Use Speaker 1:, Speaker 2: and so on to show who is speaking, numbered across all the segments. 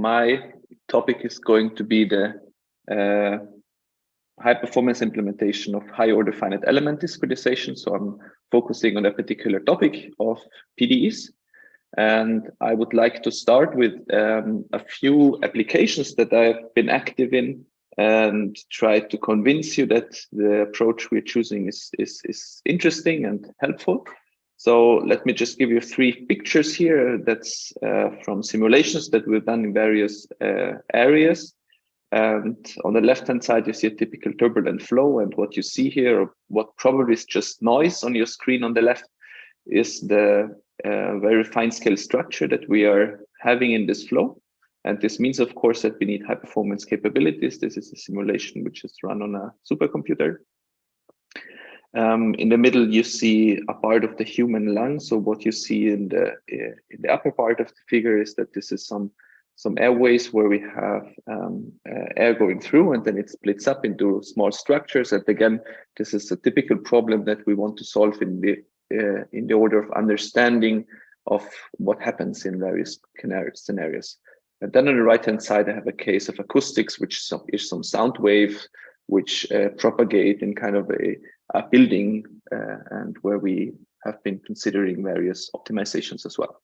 Speaker 1: my topic is going to be the high performance implementation of high order finite element discretization. So I'm focusing on a particular topic of PDEs. And I would like to start with a few applications that I've been active in and try to convince you that the approach we're choosing is interesting and helpful. So let me just give you 3 pictures here. That's from simulations that we've done in various areas. And on the left-hand side, you see a typical turbulent flow. And what you see here, or what probably is just noise on your screen on the left, is the very fine scale structure that we are having in this flow. And this means, of course, that we need high performance capabilities. This is a simulation which is run on a supercomputer. In the middle, you see a part of the human lung. So what you see in the upper part of the figure is that this is some airways where we have air going through, and then it splits up into small structures. And again, this is a typical problem that we want to solve in the order of understanding of what happens in various scenarios. And then on the right-hand side, I have a case of acoustics, which is some sound waves which propagate in kind of a building, and where we have been considering various optimizations as well.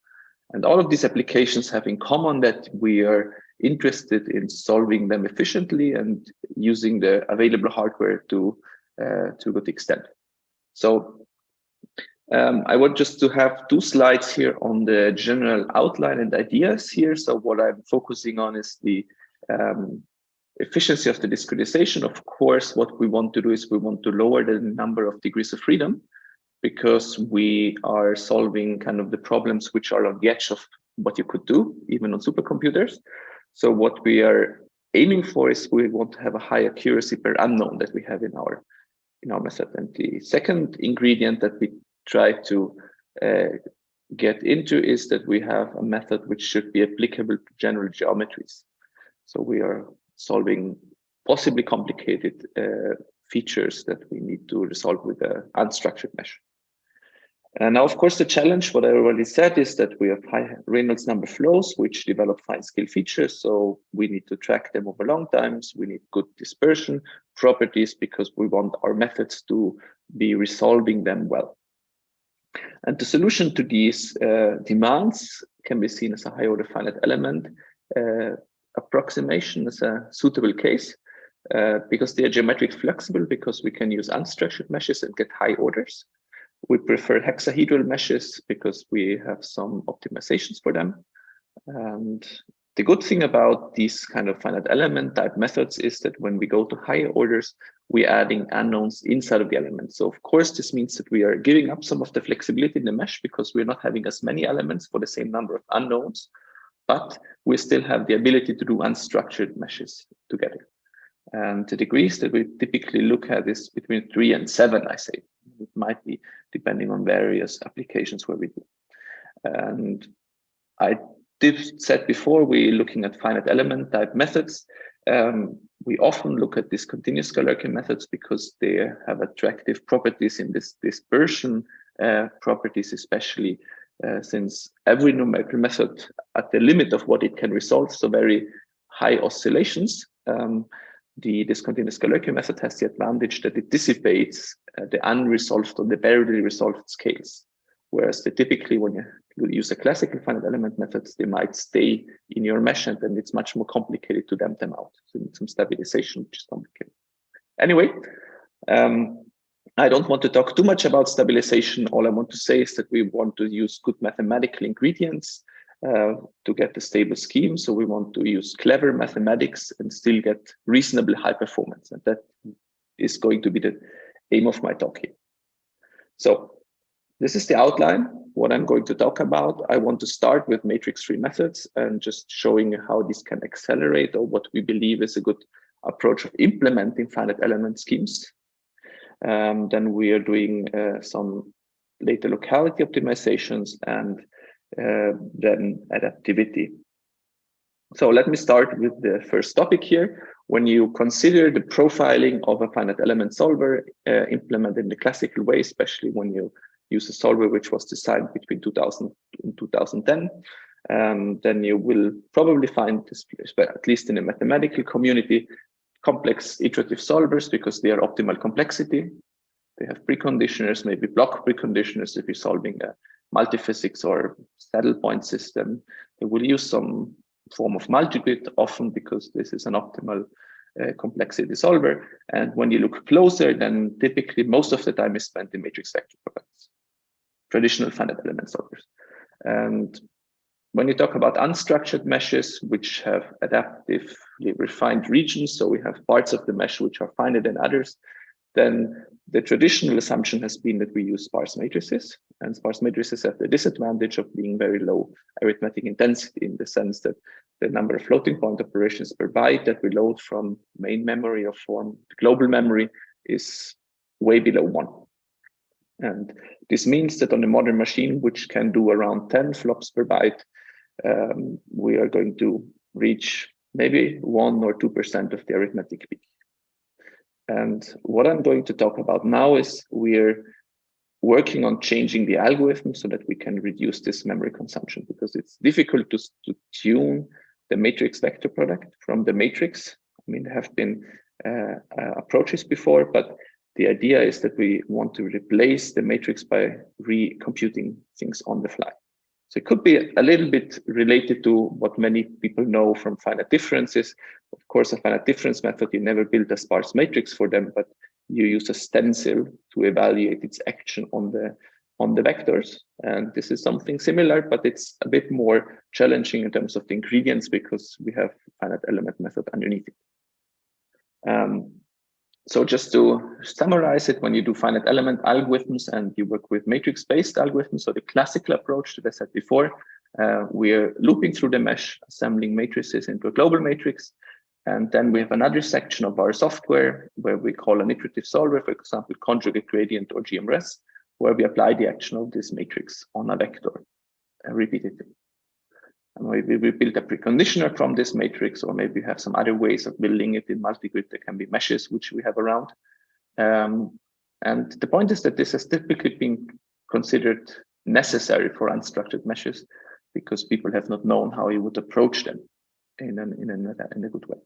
Speaker 1: And all of these applications have in common that we are interested in solving them efficiently and using the available hardware to a good extent. So I want just to have 2 slides here on the general outline and ideas here. So what I'm focusing on is the efficiency of the discretization. Of course, what we want to do is we want to lower the number of degrees of freedom, because we are solving kind of the problems which are on the edge of what you could do, even on supercomputers. So what we are aiming for is we want to have a high accuracy per unknown that we have in our method. And the second ingredient that we try to get into is that we have a method which should be applicable to general geometries. So we are solving possibly complicated features that we need to resolve with an unstructured mesh. And now, of course, the challenge, what I already said, is that we have high Reynolds number flows, which develop fine scale features. So we need to track them over long times. We need good dispersion properties because we want our methods to be resolving them well. And the solution to these demands can be seen as a high order finite element approximation as a suitable case. Because they are geometrically flexible, because we can use unstructured meshes and get high orders. We prefer hexahedral meshes because we have some optimizations for them. And the good thing about these kind of finite element type methods is that when we go to higher orders, we're adding unknowns inside of the element. So of course, this means that we are giving up some of the flexibility in the mesh because we're not having as many elements for the same number of unknowns, but we still have the ability to do unstructured meshes together. And the degrees that we typically look at is between 3 and 7, I say. It might be depending on various applications where we do. And I said before, we're looking at finite element type methods. We often look at discontinuous Galerkin methods because they have attractive properties in this dispersion properties, especially since every numerical method at the limit of what it can resolve, so very high oscillations. The discontinuous Galerkin method has the advantage that it dissipates the unresolved or the barely resolved scales. Whereas typically when you use a classical finite element methods, they might stay in your mesh, and then it's much more complicated to damp them out. So you need some stabilization, which is complicated. Anyway, I don't want to talk too much about stabilization. All I want to say is that we want to use good mathematical ingredients to get the stable scheme. So we want to use clever mathematics and still get reasonably high performance. And that is going to be the aim of my talk here. So this is the outline, what I'm going to talk about. I want to start with matrix-free methods and just showing how this can accelerate, or what we believe is a good approach of implementing finite element schemes. Then we are doing some later locality optimizations, and then adaptivity. So let me start with the first topic here. When you consider the profiling of a finite element solver implemented in the classical way, especially when you use a solver which was designed between 2000 and 2010, then you will probably find this, but at least in the mathematical community, complex iterative solvers because they are optimal complexity. They have preconditioners, maybe block preconditioners if you're solving a multiphysics or saddle point system. They will use some form of multigrid often because this is an optimal complexity solver. And when you look closer, then typically most of the time is spent in matrix vector products, traditional finite element solvers. And when you talk about unstructured meshes, which have adaptively refined regions, so we have parts of the mesh which are finer than others, then the traditional assumption has been that we use sparse matrices, and sparse matrices have the disadvantage of being very low arithmetic intensity in the sense that the number of floating point operations per byte that we load from main memory or from global memory is way below 1. And this means that on a modern machine, which can do around 10 flops per byte, we are going to reach maybe 1 or 2% of the arithmetic peak. And what I'm going to talk about now is we're working on changing the algorithm so that we can reduce this memory consumption, because it's difficult to tune the matrix vector product from the matrix. I mean, there have been approaches before, but the idea is that we want to replace the matrix by recomputing things on the fly. So it could be a little bit related to what many people know from finite differences. Of course, a finite difference method, you never build a sparse matrix for them, but you use a stencil to evaluate its action on the vectors. And this is something similar, but it's a bit more challenging in terms of the ingredients because we have finite element method underneath it. So just to summarize it, when you do finite element algorithms and you work with matrix-based algorithms, so the classical approach that I said before, we're looping through the mesh, assembling matrices into a global matrix. And then we have another section of our software where we call an iterative solver, for example, conjugate gradient or GMRS, where we apply the action of this matrix on a vector repeatedly. And maybe we build a preconditioner from this matrix, or maybe we have some other ways of building it in multigrid. There can be meshes, which we have around. And the point is that this has typically been considered necessary for unstructured meshes because people have not known how you would approach them in a good way.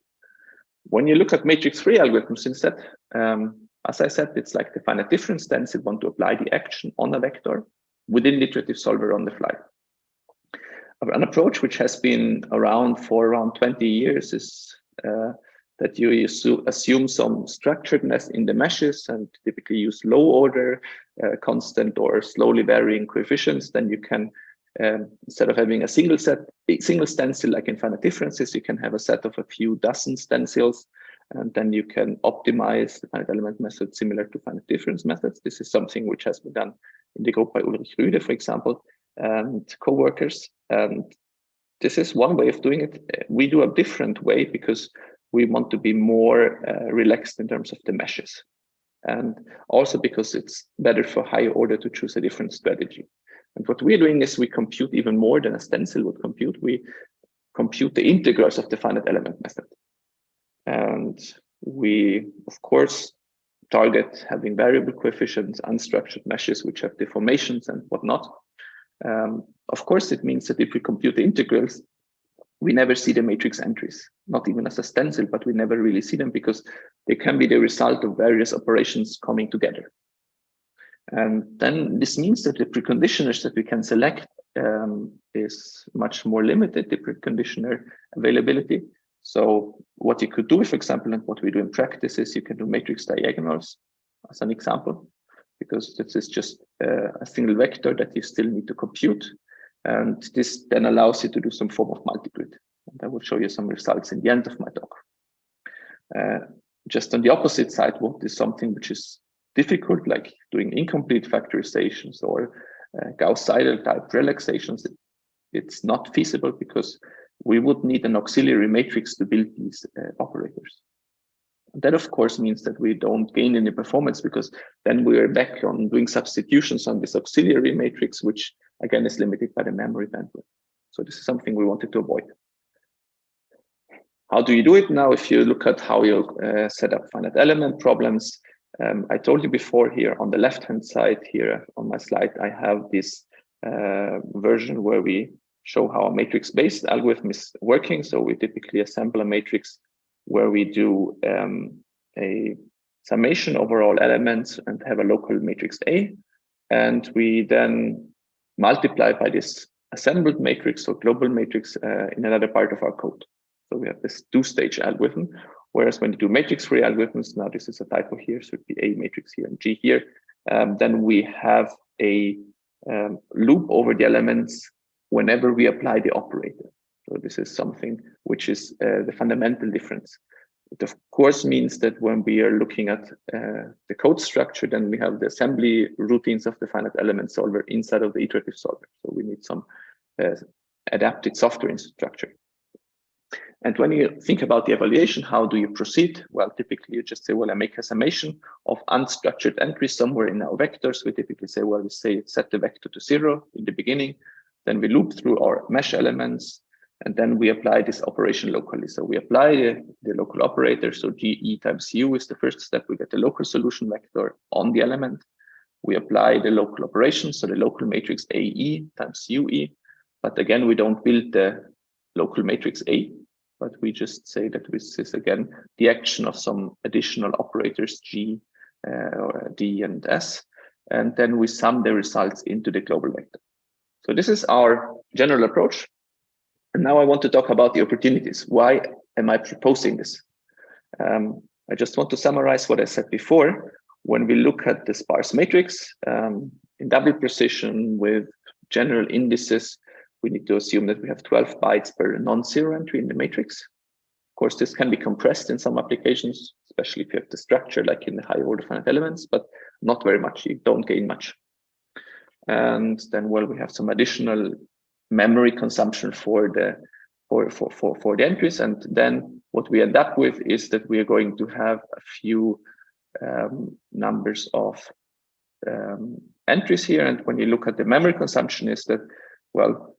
Speaker 1: When you look at matrix-free algorithms instead, as I said, it's like the finite difference stencil. You want to apply the action on a vector within the iterative solver on the fly. An approach which has been around for around 20 years is that you assume some structuredness in the meshes and typically use low order, constant or slowly varying coefficients. Then you can, instead of having a single stencil like in finite differences, you can have a set of a few dozen stencils, and then you can optimize the finite element method similar to finite difference methods. This is something which has been done in the group by Ulrich Rüde, for example, and co-workers. And this is one way of doing it. We do a different way because we want to be more relaxed in terms of the meshes. And also because it's better for higher order to choose a different strategy. And what we're doing is we compute even more than a stencil would compute. We compute the integrals of the finite element method. And we, of course, target having variable coefficients, unstructured meshes, which have deformations and whatnot. Of course, it means that if we compute the integrals, we never see the matrix entries, not even as a stencil, but we never really see them because they can be the result of various operations coming together. And then this means that the preconditioners that we can select is much more limited, the preconditioner availability. So what you could do, for example, and what we do in practice is you can do matrix diagonals as an example, because this is just a single vector that you still need to compute. And this then allows you to do some form of multigrid. And I will show you some results in the end of my talk. Just on the opposite side, what is something which is difficult, like doing incomplete factorizations or Gauss-Seidel type relaxations, it's not feasible because we would need an auxiliary matrix to build these operators. That, of course, means that we don't gain any performance because then we are back on doing substitutions on this auxiliary matrix, which again is limited by the memory bandwidth. So this is something we wanted to avoid. How do you do it now? If you look at how you set up finite element problems, I told you before here on the left-hand side here on my slide, I have this version where we show how a matrix-based algorithm is working. So we typically assemble a matrix where we do a summation over all elements and have a local matrix A. And we then multiply by this assembled matrix or global matrix in another part of our code. So we have this two-stage algorithm, whereas when you do matrix-free algorithms, now this is a typo here, so it'd be A matrix here and G here, then we have a loop over the elements whenever we apply the operator. So this is something which is the fundamental difference. It of course means that when we are looking at the code structure, then we have the assembly routines of the finite element solver inside of the iterative solver. So we need some adapted software infrastructure. And when you think about the evaluation, how do you proceed? Well, typically you just say, well, I make a summation of unstructured entries somewhere in our vectors. We typically say, well, we say set the vector to 0 in the beginning. Then we loop through our mesh elements, and then we apply this operation locally. So we apply the local operator. So GE times U is the first step. We get the local solution vector on the element. We apply the local operation. So the local matrix AE times UE. But again, we don't build the local matrix A, but we just say that this is again the action of some additional operators G, or D and S. And then we sum the results into the global vector. So this is our general approach. And now I want to talk about the opportunities. Why am I proposing this? I just want to summarize what I said before. When we look at the sparse matrix in double precision with general indices, we need to assume that we have 12 bytes per non-zero entry in the matrix. Of course, this can be compressed in some applications, especially if you have the structure like in the higher order finite elements, but not very much. You don't gain much. And then, well, we have some additional memory consumption for the entries. And then what we end up with is that we are going to have a few numbers of entries here. And when you look at the memory consumption, is that, well,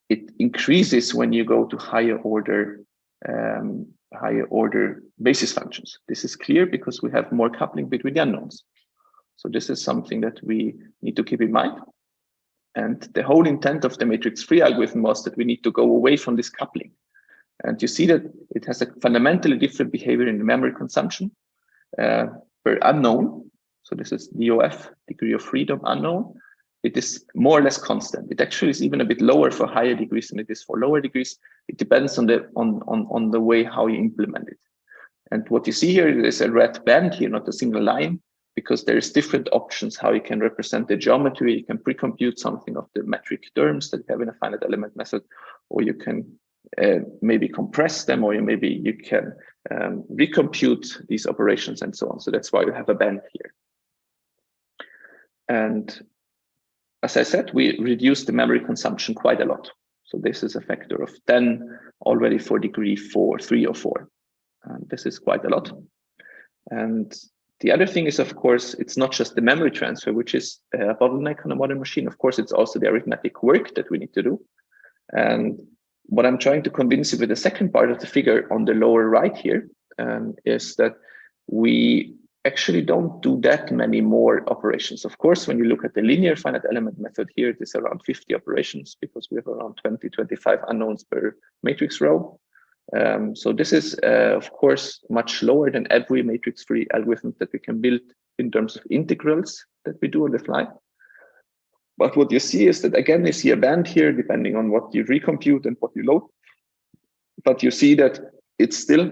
Speaker 1: it increases when you go to higher order basis functions. This is clear because we have more coupling between the unknowns. So this is something that we need to keep in mind. And the whole intent of the matrix-free algorithm was that we need to go away from this coupling. And you see that it has a fundamentally different behavior in the memory consumption per unknown. So this is DOF, degree of freedom unknown. It is more or less constant. It actually is even a bit lower for higher degrees than it is for lower degrees. It depends on the way how you implement it. And what you see here is a red band here, not a single line, because there's different options how you can represent the geometry. You can pre-compute something of the metric terms that you have in a finite element method, or you can maybe compress them, or you can recompute these operations and so on. So that's why we have a band here. And as I said, we reduced the memory consumption quite a lot. So this is a factor of 10 already for degree 3 or 4. And this is quite a lot. And the other thing is, of course, it's not just the memory transfer, which is a bottleneck on a modern machine. Of course, it's also the arithmetic work that we need to do. And what I'm trying to convince you with the second part of the figure on the lower right here is that we actually don't do that many more operations. Of course, when you look at the linear finite element method here, it is around 50 operations because we have around 20, 25 unknowns per matrix row. So this is, of course, much lower than every matrix-free algorithm that we can build in terms of integrals that we do on the fly. But what you see is that, again, you see a band here, depending on what you recompute and what you load. But you see that it's still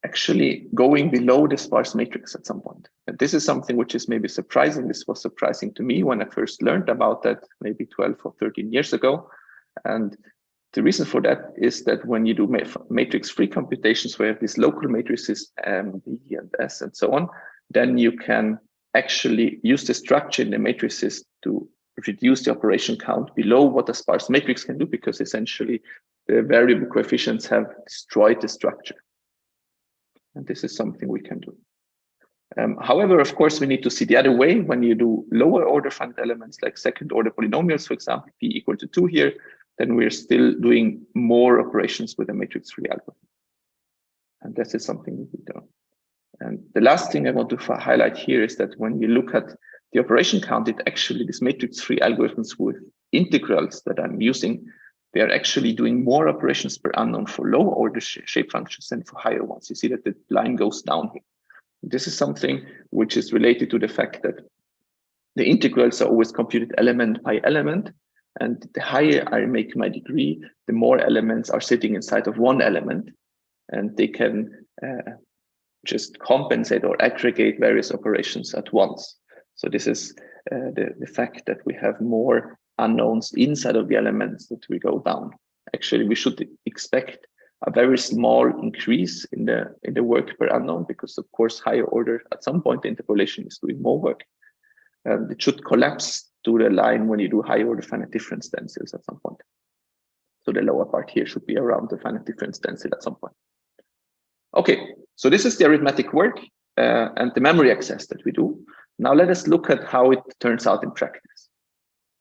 Speaker 1: actually going below the sparse matrix at some point. And this is something which is maybe surprising. This was surprising to me when I first learned about that maybe 12 or 13 years ago. And the reason for that is that when you do matrix-free computations where you have these local matrices, B and S and so on, then you can actually use the structure in the matrices to reduce the operation count below what a sparse matrix can do, because essentially the variable coefficients have destroyed the structure. And this is something we can do. However, of course, we need to see the other way. When you do lower order finite elements like second order polynomials, for example, p equal to 2 here, then we're still doing more operations with a matrix-free algorithm. And this is something we do. And the last thing I want to highlight here is that when you look at the operation count, it actually, these matrix-free algorithms with integrals that I'm using, they are actually doing more operations per unknown for low order shape functions than for higher ones. You see that the line goes down here. This is something which is related to the fact that the integrals are always computed element by element. And the higher I make my degree, the more elements are sitting inside of one element. And they can just compensate or aggregate various operations at once. So this is the fact that we have more unknowns inside of the elements that we go down. Actually, we should expect a very small increase in the work per unknown, because of course higher order at some point the interpolation is doing more work. It should collapse to the line when you do higher order finite difference stencils at some point. So the lower part here should be around the finite difference stencil at some point. Okay, so this is the arithmetic work and the memory access that we do. Now let us look at how it turns out in practice.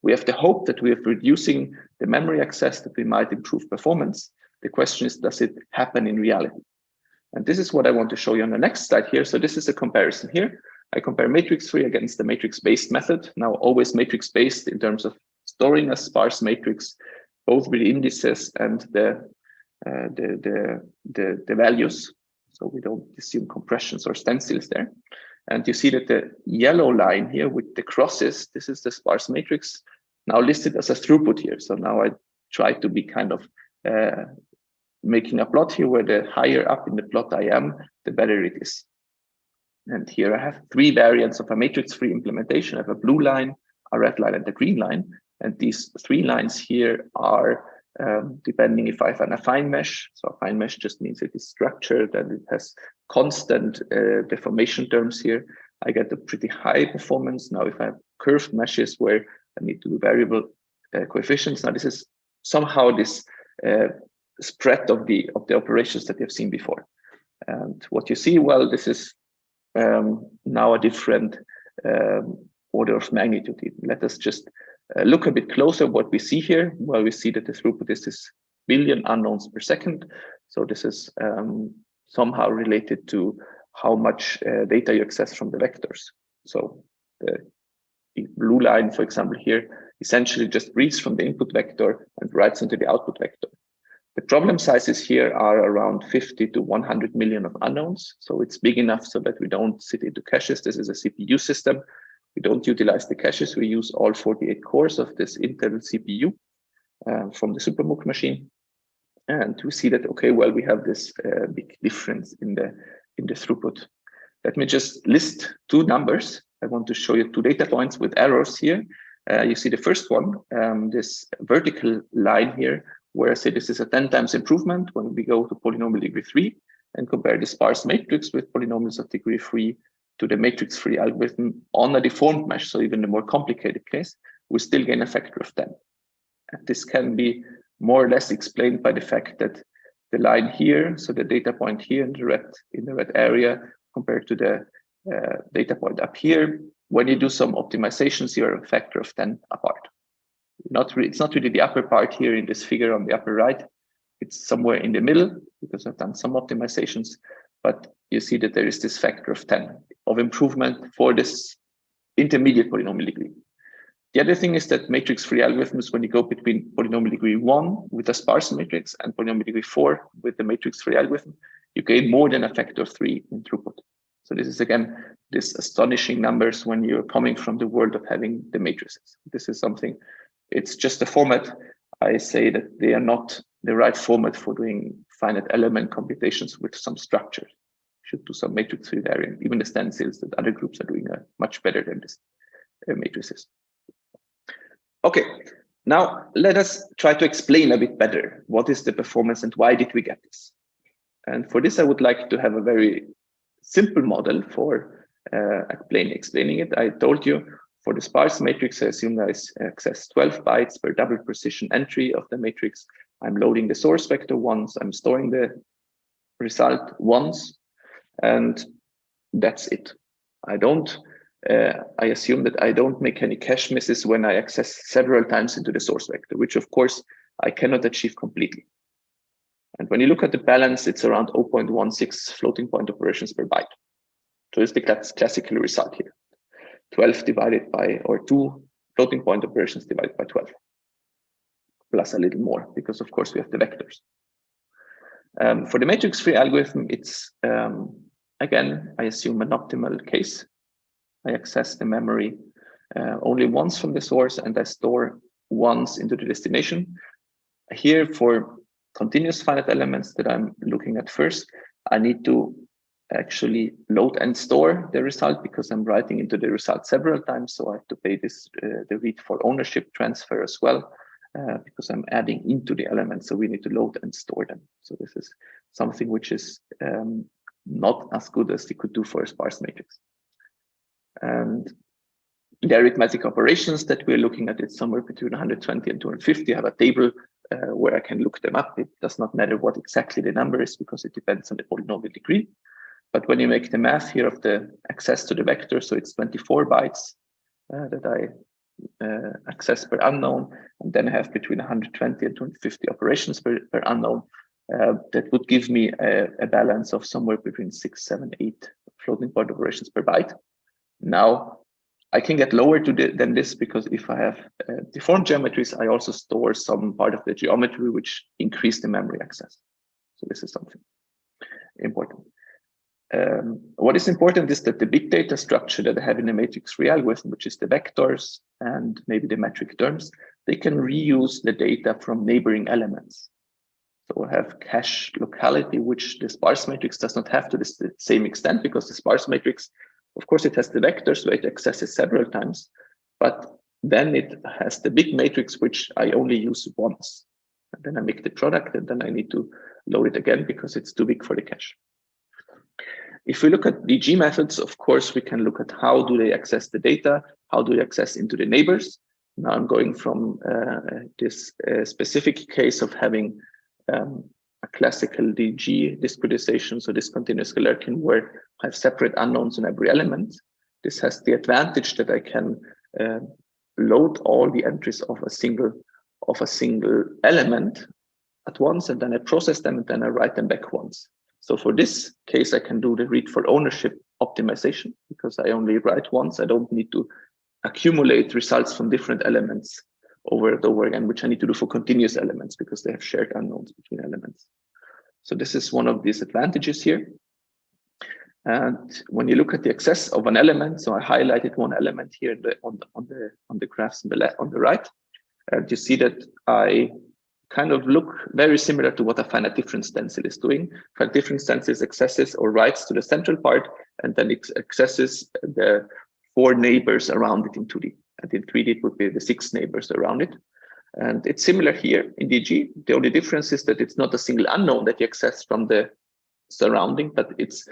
Speaker 1: We have the hope that we are reducing the memory access, that we might improve performance. The question is, does it happen in reality? And this is what I want to show you on the next slide here. So this is a comparison here. I compare matrix-free against the matrix-based method. Now always matrix-based in terms of storing a sparse matrix, both with indices and the values. So we don't assume compressions or stencils there. And you see that the yellow line here with the crosses, this is the sparse matrix, now listed as a throughput here. So now I try to be kind of making a plot here where the higher up in the plot I am, the better it is. And here I have three variants of a matrix-free implementation. I have a blue line, a red line, and a green line. And these three lines here are depending if I have an affine mesh. So affine mesh just means it is structured and it has constant deformation terms here. I get a pretty high performance. Now, if I have curved meshes where I need to do variable coefficients, now this is somehow this spread of the operations that you've seen before. And what you see, well, this is now a different order of magnitude. Let us just look a bit closer what we see here. Well, we see that the throughput is this billion unknowns per second. So this is somehow related to how much data you access from the vectors. So the blue line, for example, here essentially just reads from the input vector and writes into the output vector. The problem sizes here are around 50 to 100 million of unknowns. So it's big enough so that we don't sit into caches. This is a CPU system. We don't utilize the caches. We use all 48 cores of this Intel CPU from the SuperMOOC machine. And we see that, okay, well, we have this big difference in the throughput. Let me just list two numbers. I want to show you two data points with arrows here. You see the first one, this vertical line here, where I say this is a 10 times improvement when we go to polynomial degree 3 and compare the sparse matrix with polynomials of degree 3 to the matrix-free algorithm on a deformed mesh. So even the more complicated case, we still gain a factor of 10. And this can be more or less explained by the fact that the line here, so the data point here in the red area compared to the data point up here, when you do some optimizations, you're a factor of 10 apart. It's not really the upper part here in this figure on the upper right. It's somewhere in the middle because I've done some optimizations, but you see that there is this factor of 10 of improvement for this intermediate polynomial degree. The other thing is that matrix-free algorithms, when you go between polynomial degree 1 with a sparse matrix and polynomial degree 4 with the matrix-free algorithm, you gain more than a factor of 3 in throughput. So this is, again, this astonishing numbers when you're coming from the world of having the matrices. This is something, it's just a format. I say that they are not the right format for doing finite element computations with some structure. Should do some matrix-free variant. Even the stencils that other groups are doing are much better than this matrices. Okay, now let us try to explain a bit better what is the performance and why did we get this. And for this, I would like to have a very simple model for explaining it. I told you for the sparse matrix, I assume I access 12 bytes per double precision entry of the matrix. I'm loading the source vector once, I'm storing the result once, and that's it. I assume that I don't make any cache misses when I access several times into the source vector, which of course I cannot achieve completely. And when you look at the balance, it's around 0.16 floating point operations per byte. So it's the classical result here. 12 divided by, or 2 floating point operations divided by 12. plus a little more, because of course we have the vectors. For the matrix-free algorithm, it's, again, I assume an optimal case. I access the memory only once from the source, and I store once into the destination. Here, for continuous finite elements that I'm looking at first, I need to actually load and store the result, because I'm writing into the result several times. So I have to pay this the read for ownership transfer as well, because I'm adding into the elements. So we need to load and store them. So this is something which is not as good as you could do for a sparse matrix. And the arithmetic operations that we're looking at, it's somewhere between 120 and 250. I have a table where I can look them up. It does not matter what exactly the number is, because it depends on the polynomial degree. But when you make the math here of the access to the vector, so it's 24 bytes that I access per unknown, and then I have between 120 and 250 operations per unknown. That would give me a balance of somewhere between 6, 7, 8 floating point operations per byte. Now, I can get lower than this, because if I have deformed geometries, I also store some part of the geometry which increase the memory access. So this is something important. What is important is that the big data structure that I have in the matrix-free algorithm, which is the vectors and maybe the metric terms, they can reuse the data from neighboring elements. So I have cache locality, which the sparse matrix does not have to the same extent, because the sparse matrix, of course, it has the vectors where it accesses several times, but then it has the big matrix, which I only use once. And then I make the product, and then I need to load it again because it's too big for the cache. If we look at DG methods, of course, we can look at how do they access the data, how do they access into the neighbors. Now I'm going from this specific case of having a classical DG discretization, so discontinuous Galerkin, where I have separate unknowns in every element. This has the advantage that I can load all the entries of a single element at once, and then I process them, and then I write them back once. So for this case, I can do the read for ownership optimization, because I only write once. I don't need to accumulate results from different elements over and over again, which I need to do for continuous elements, because they have shared unknowns between elements. So this is one of these advantages here. And when you look at the access of an element, so I highlighted one element here on the graphs on the right, and you see that I kind of look very similar to what a finite difference stencil is doing. Finite difference stencil accesses or writes to the central part, and then it accesses the 4 neighbors around it in 2D. And in 3D, it would be the 6 neighbors around it. And it's similar here in DG. The only difference is that it's not a single unknown that you access from the surrounding, but it's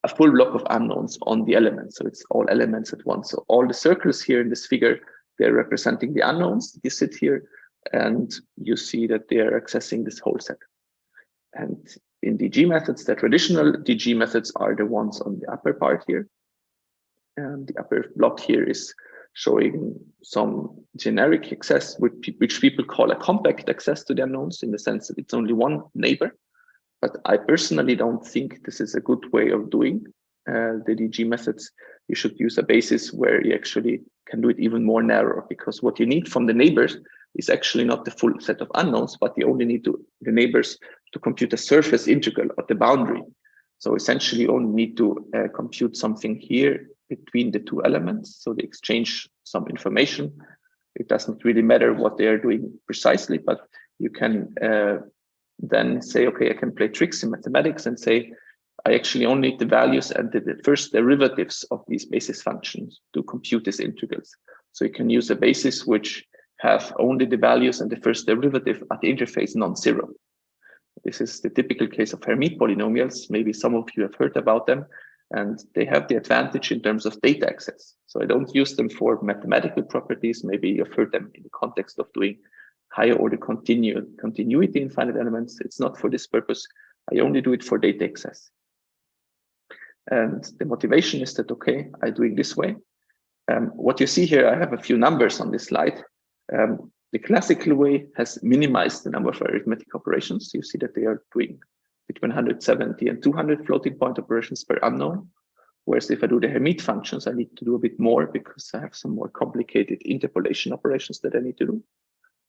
Speaker 1: a full block of unknowns on the element. So it's all elements at once. So all the circles here in this figure, they're representing the unknowns. You sit here and you see that they're accessing this whole set. And in DG methods, the traditional DG methods are the ones on the upper part here. And the upper block here is showing some generic access, which people call a compact access to the unknowns, in the sense that it's only one neighbor. But I personally don't think this is a good way of doing the DG methods. You should use a basis where you actually can do it even more narrow, because what you need from the neighbors is actually not the full set of unknowns, but you only need the neighbors to compute a surface integral at the boundary. So essentially you only need to compute something here between the 2 elements. So they exchange some information. It doesn't really matter what they are doing precisely, but you can then say, okay, I can play tricks in mathematics and say, I actually only need the values and the first derivatives of these basis functions to compute these integrals. So you can use a basis which have only the values and the first derivative at the interface non-zero. This is the typical case of Hermite polynomials. Maybe some of you have heard about them, and they have the advantage in terms of data access. So I don't use them for mathematical properties. Maybe you've heard them in the context of doing higher order continuity in finite elements. It's not for this purpose. I only do it for data access. And the motivation is that, okay, I do it this way. What you see here, I have a few numbers on this slide. The classical way has minimized the number of arithmetic operations. You see that they are doing between 170 and 200 floating point operations per unknown. Whereas if I do the Hermite functions, I need to do a bit more, because I have some more complicated interpolation operations that I need to do.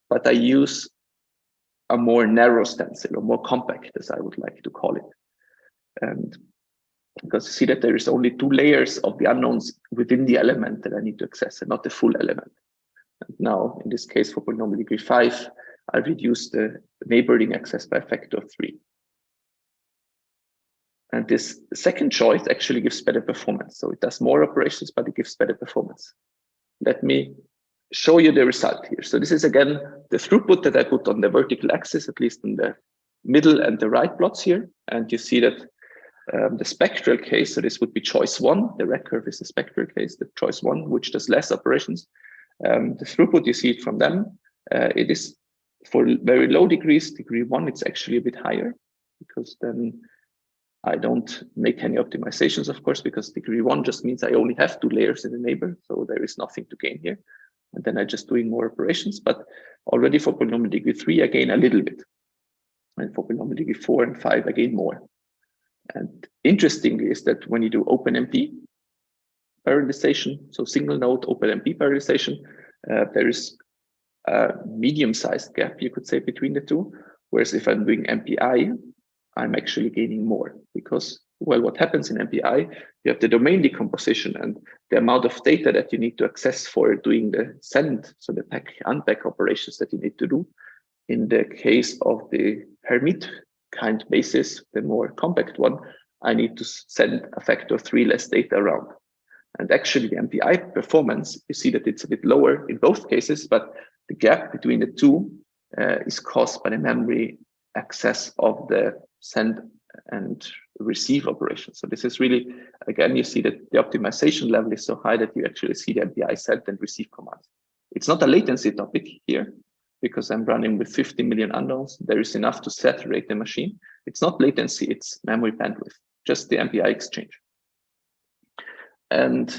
Speaker 1: But I use a more narrow stencil, or more compact, as I would like to call it. And because you see that there is only 2 layers of the unknowns within the element that I need to access, and not the full element. And now, in this case, for polynomial degree 5, I reduce the neighboring access by a factor of 3. And this second choice actually gives better performance. So it does more operations, but it gives better performance. Let me show you the result here. So this is, again, the throughput that I put on the vertical axis, at least in the middle and the right plots here. And you see that the spectral case, so this would be choice 1. The red curve is the spectral case, the choice 1, which does less operations. The throughput, you see it from them. It is for very low degrees, degree 1, it's actually a bit higher, because then I don't make any optimizations, of course, because degree 1 just means I only have 2 layers in the neighbor, so there is nothing to gain here. And then I'm just doing more operations, but already for polynomial degree 3, I gain a little bit. And for polynomial degree 4 and 5, I gain more. And interestingly is that when you do OpenMP parallelization, so single node OpenMP parallelization, there is a medium-sized gap, you could say, between the two. Whereas if I'm doing MPI, I'm actually gaining more, because, well, what happens in MPI, you have the domain decomposition and the amount of data that you need to access for doing the send, so the pack unpack operations that you need to do. In the case of the Hermite kind basis, the more compact one, I need to send a factor of 3 less data around. And actually the MPI performance, you see that it's a bit lower in both cases, but the gap between the two is caused by the memory access of the send and receive operations. So this is really, again, you see that the optimization level is so high that you actually see the MPI send and receive commands. It's not a latency topic here, because I'm running with 50 million unknowns. There is enough to saturate the machine. It's not latency, it's memory bandwidth, just the MPI exchange. And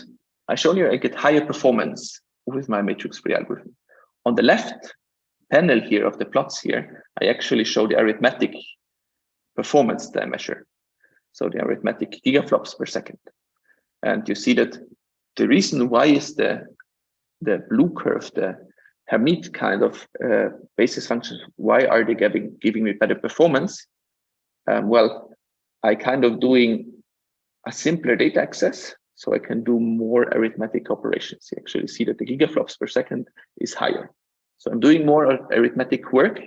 Speaker 1: I shown you I get higher performance with my matrix-free algorithm. On the left panel here of the plots here, I actually show the arithmetic performance that I measure. So the arithmetic gigaflops per second. And you see that the reason why is the blue curve, the Hermite kind of basis functions, why are they giving me better performance? Well, I kind of doing a simpler data access, so I can do more arithmetic operations. You actually see that the gigaflops per second is higher. So I'm doing more arithmetic work,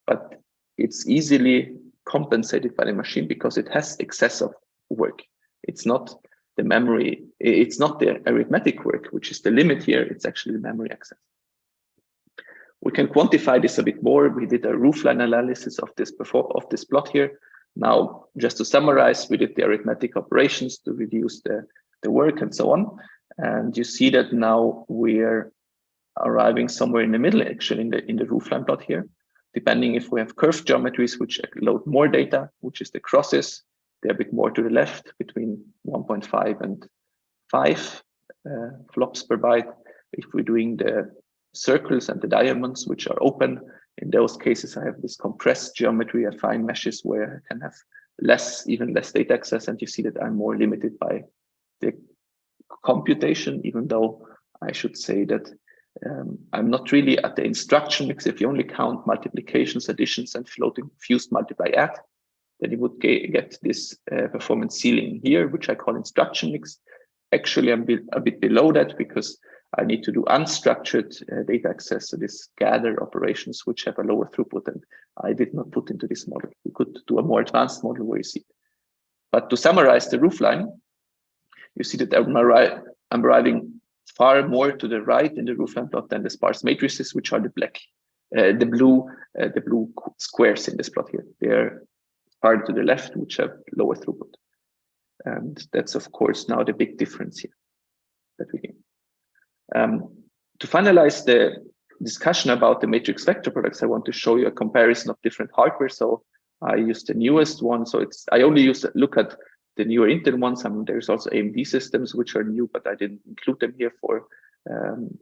Speaker 1: but it's easily compensated by the machine because it has excessive work. It's not the memory, it's not the arithmetic work, which is the limit here, it's actually the memory access. We can quantify this a bit more. We did a roofline analysis of this plot here. Now, just to summarize, we did the arithmetic operations to reduce the work and so on. And you see that now we're arriving somewhere in the middle, actually, in the roofline plot here, depending if we have curved geometries, which load more data, which is the crosses. They're a bit more to the left, between 1.5 and 5 flops per byte. If we're doing the circles and the diamonds, which are open, in those cases, I have this compressed geometry. I find meshes where I can have even less data access, and you see that I'm more limited by the computation, even though I should say that I'm not really at the instruction mix. If you only count multiplications, additions, and floating fused multiply add, then you would get this performance ceiling here, which I call instruction mix. Actually, I'm a bit below that because I need to do unstructured data access, so this gather operations, which have a lower throughput, and I did not put into this model. We could do a more advanced model where you see it. But to summarize the roofline, you see that I'm arriving far more to the right in the roofline plot than the sparse matrices, which are the blue squares in this plot here. They're far to the left, which have lower throughput. And that's, of course, now the big difference here that we gain. To finalize the discussion about the matrix vector products, I want to show you a comparison of different hardware. So I used the newest one. So I only look at the newer Intel ones. I mean, there's also AMD systems which are new, but I didn't include them here for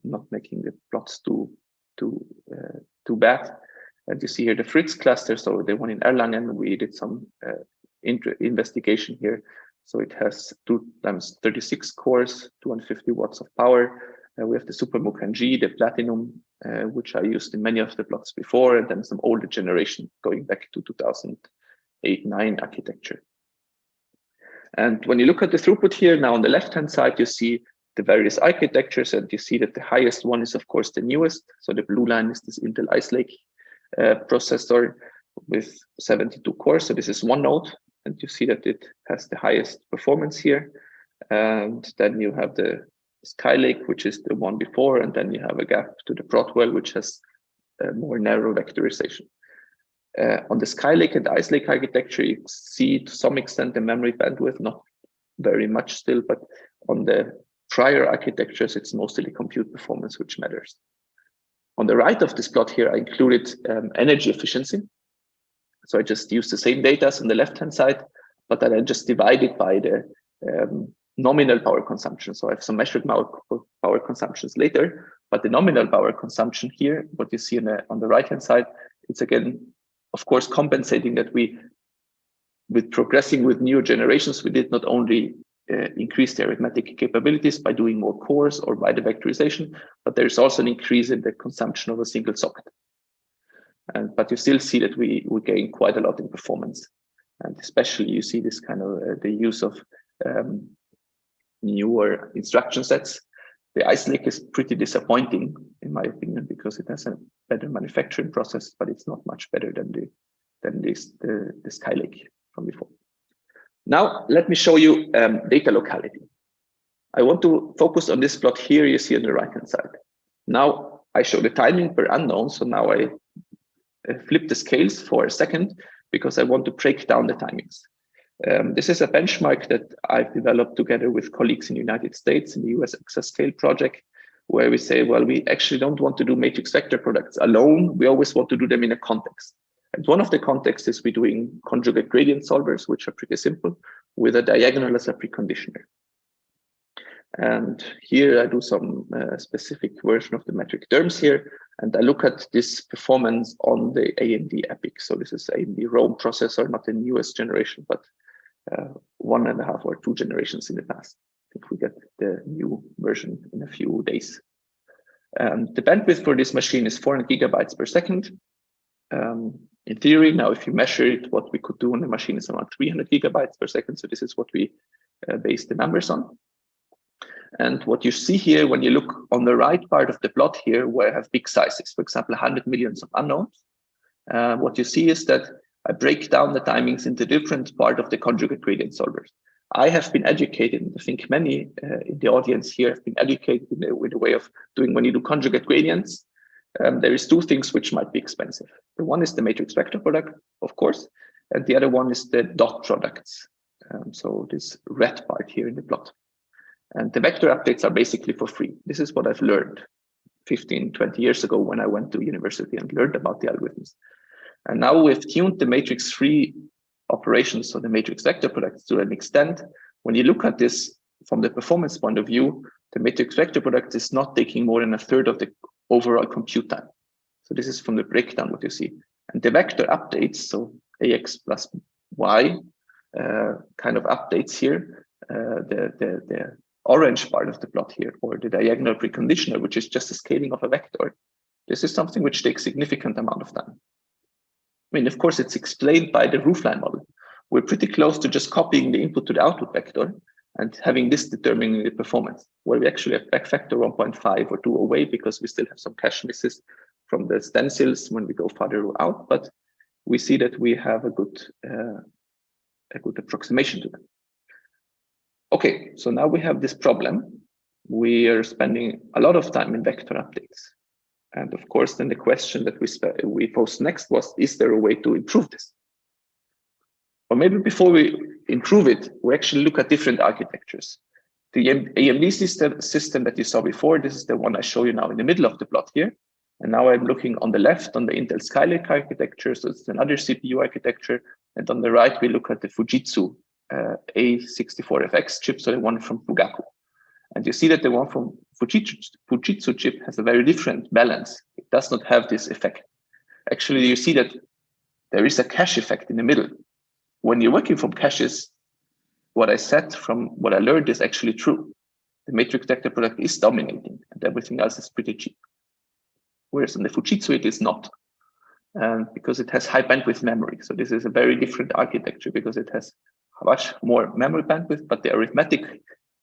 Speaker 1: not making the plots too bad. And you see here the Fritz cluster. So the one in Erlangen, we did some investigation here. So it has 2 times 36 cores, 250 watts of power. We have the Super Mukanji, the Platinum, which I used in many of the plots before, and then some older generation going back to 2008-9 architecture. And when you look at the throughput here, now on the left-hand side, you see the various architectures, and you see that the highest one is, of course, the newest. So the blue line is this Intel Ice Lake processor with 72 cores. So this is one node, and you see that it has the highest performance here. And then you have the Skylake, which is the one before, and then you have a gap to the Broadwell, which has a more narrow vectorization. On the Skylake and Ice Lake architecture, you see to some extent the memory bandwidth, not very much still, but on the prior architectures, it's mostly compute performance which matters. On the right of this plot here, I included energy efficiency. So I just used the same data as on the left-hand side, but then I just divided by the nominal power consumption. So I have some measured power consumptions later, but the nominal power consumption here, what you see on the right-hand side, it's again, of course, compensating that with progressing with new generations, we did not only increase the arithmetic capabilities by doing more cores or by the vectorization, but there's also an increase in the consumption of a single socket. But you still see that we gain quite a lot in performance. And especially you see this kind of the use of newer instruction sets. The Ice Lake is pretty disappointing, in my opinion, because it has a better manufacturing process, but it's not much better than the Skylake from before. Now, let me show you data locality. I want to focus on this plot here you see on the right-hand side. Now, I show the timing per unknown. So now I flip the scales for a second because I want to break down the timings. This is a benchmark that I've developed together with colleagues in the United States in the US Exascale project, where we say, well, we actually don't want to do matrix vector products alone. We always want to do them in a context. And one of the contexts is we're doing conjugate gradient solvers, which are pretty simple, with a diagonal as a preconditioner. And here I do some specific version of the metric terms here, and I look at this performance on the AMD EPIC. So this is AMD Rome processor, not the newest generation, but 1.5 or 2 generations in the past. I think we get the new version in a few days. The bandwidth for this machine is 400 gigabytes per second. In theory, now if you measure it, what we could do on the machine is around 300 gigabytes per second. So this is what we base the numbers on. And what you see here, when you look on the right part of the plot here, where I have big sizes, for example, 100 millions of unknowns, what you see is that I break down the timings into different part of the conjugate gradient solvers. I have been educated, I think many in the audience here have been educated with a way of doing when you do conjugate gradients. There is 2 things which might be expensive. The one is the matrix vector product, of course, and the other one is the dot products. So this red part here in the plot. And the vector updates are basically for free. This is what I've learned 15, 20 years ago when I went to university and learned about the algorithms. And now we've tuned the matrix-free operations, so the matrix vector products, to an extent. When you look at this from the performance point of view, the matrix vector product is not taking more than 1/3 of the overall compute time. So this is from the breakdown what you see. And the vector updates, so AX plus Y kind of updates here, the orange part of the plot here, or the diagonal preconditioner, which is just a scaling of a vector. This is something which takes significant amount of time. I mean, of course, it's explained by the roofline model. We're pretty close to just copying the input to the output vector and having this determining the performance, where we actually have back factor 1.5 or 2 away because we still have some cache misses from the stencils when we go farther out. But we see that we have a good approximation to them. Okay, so now we have this problem. We are spending a lot of time in vector updates. And of course, then the question that we posed next was, is there a way to improve this? Or maybe before we improve it, we actually look at different architectures. The AMD system that you saw before, this is the one I show you now in the middle of the plot here. And now I'm looking on the left on the Intel Skylake architecture. So it's another CPU architecture. And on the right, we look at the Fujitsu A64FX chip, so the one from Fugaku. And you see that the one from Fujitsu chip has a very different balance. It does not have this effect. Actually, you see that there is a cache effect in the middle. When you're working from caches, what I said from what I learned is actually true. the matrix vector product is dominating and everything else is pretty cheap. Whereas in the Fujitsu, it is not, because it has high bandwidth memory. So this is a very different architecture because it has much more memory bandwidth, but the arithmetic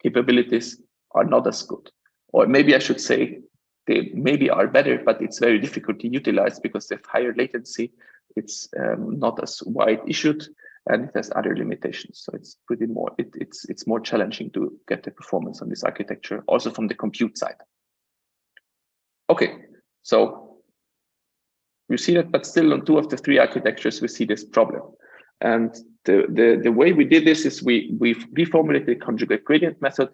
Speaker 1: capabilities are not as good. Or maybe I should say they maybe are better, but it's very difficult to utilize because they have higher latency. It's not as wide issued, and it has other limitations. So it's pretty more, it's more challenging to get the performance on this architecture, also from the compute side. Okay, so you see that, but still on 2 of the 3 architectures, we see this problem. And the way we did this is we reformulated the conjugate gradient method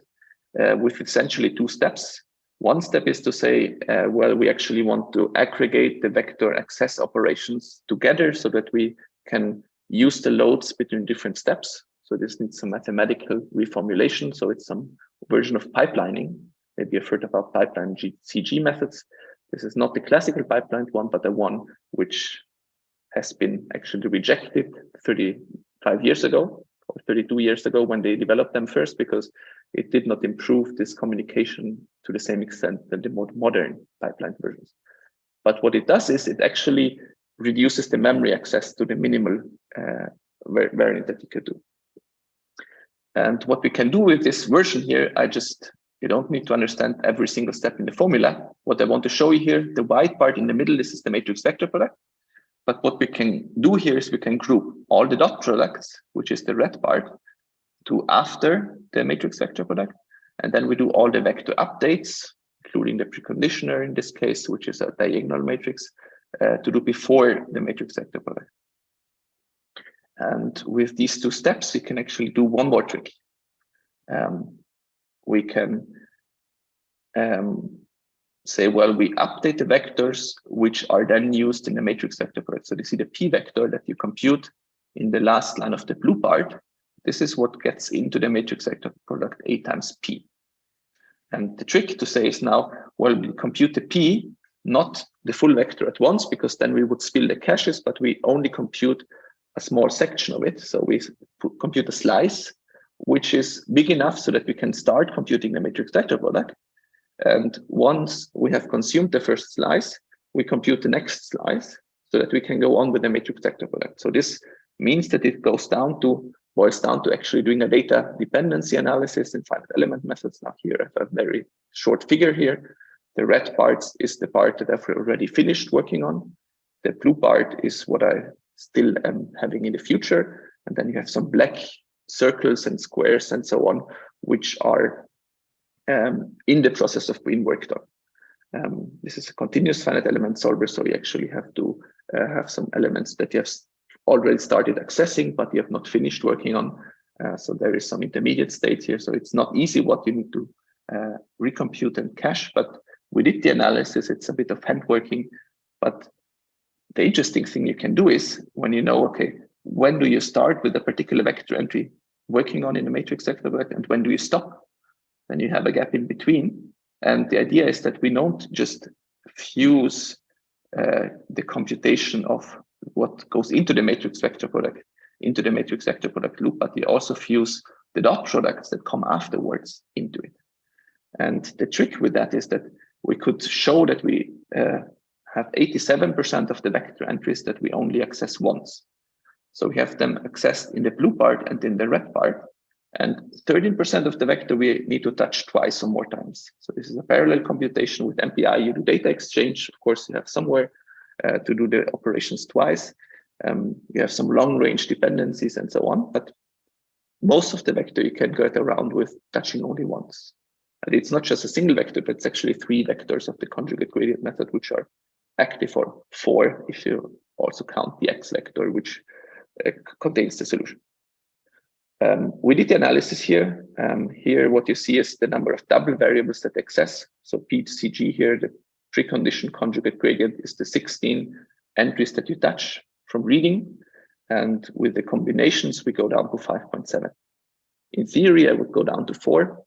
Speaker 1: with essentially 2 steps. One step is to say, well, we actually want to aggregate the vector access operations together so that we can use the loads between different steps. So this needs some mathematical reformulation. So it's some version of pipelining. Maybe you've heard about pipeline CG methods. This is not the classical pipeline one, but the one which has been actually rejected 35 years ago or 32 years ago when they developed them first, because it did not improve this communication to the same extent than the more modern pipeline versions. But what it does is it actually reduces the memory access to the minimal variant that you could do. And what we can do with this version here, you don't need to understand every single step in the formula. What I want to show you here, the white part in the middle, this is the matrix vector product. But what we can do here is we can group all the dot products, which is the red part, to after the matrix vector product. And then we do all the vector updates, including the preconditioner in this case, which is a diagonal matrix, to do before the matrix vector product. And with these 2 steps, we can actually do one more trick. We can say, well, we update the vectors, which are then used in the matrix vector product. So you see the P vector that you compute in the last line of the blue part. This is what gets into the matrix vector product A times P. And the trick to say is now, well, we compute the P, not the full vector at once, because then we would spill the caches, but we only compute a small section of it. So we compute a slice, which is big enough so that we can start computing the matrix vector product. And once we have consumed the first slice, we compute the next slice so that we can go on with the matrix vector product. So this means that it boils down to actually doing a data dependency analysis in finite element methods. Now here I have a very short figure here. The red part is the part that I've already finished working on. The blue part is what I still am having in the future. And then you have some black circles and squares and so on, which are in the process of being worked on. This is a continuous finite element solver, so you actually have to have some elements that you have already started accessing, but you have not finished working on. So there is some intermediate state here. So it's not easy what you need to recompute and cache, but we did the analysis. It's a bit of hand working, but the interesting thing you can do is when you know, okay, when do you start with a particular vector entry working on in the matrix vector product, and when do you stop? Then you have a gap in between. And the idea is that we don't just fuse the computation of what goes into the matrix vector product into the matrix vector product loop, but we also fuse the dot products that come afterwards into it. And the trick with that is that we could show that we have 87% of the vector entries that we only access once. So we have them accessed in the blue part and in the red part. And 13% of the vector we need to touch twice or more times. So this is a parallel computation with MPI. You do data exchange. Of course, you have somewhere to do the operations twice. You have some long range dependencies and so on. But most of the vector you can get around with touching only once. And it's not just a single vector, but it's actually 3 vectors of the conjugate gradient method, which are active, or 4 if you also count the X vector, which contains the solution. We did the analysis here. Here, what you see is the number of double variables that access. So PCG here, the preconditioned conjugate gradient, is the 16 entries that you touch from reading. And with the combinations, we go down to 5.7. In theory, I would go down to 4,